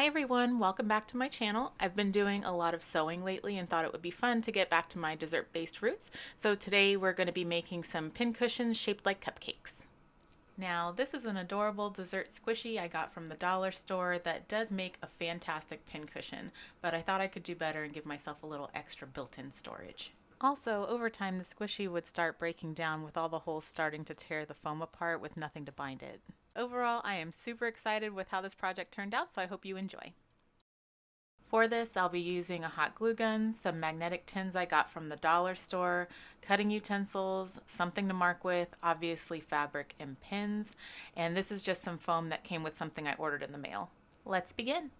Hi everyone, welcome back to my channel. I've been doing a lot of sewing lately and thought it would be fun to get back to my dessert-based roots. So today we're going to be making some pin cushions shaped like cupcakes. Now this is an adorable dessert squishy I got from the dollar store that does make a fantastic pin cushion, but I thought I could do better and give myself a little extra built-in storage. Also, over time the squishy would start breaking down with all the holes starting to tear the foam apart with nothing to bind it. Overall, I am super excited with how this project turned out, so I hope you enjoy. For this, I'll be using a hot glue gun, some magnetic tins I got from the dollar store, cutting utensils, something to mark with, obviously fabric and pins, and this is just some foam that came with something I ordered in the mail. Let's begin.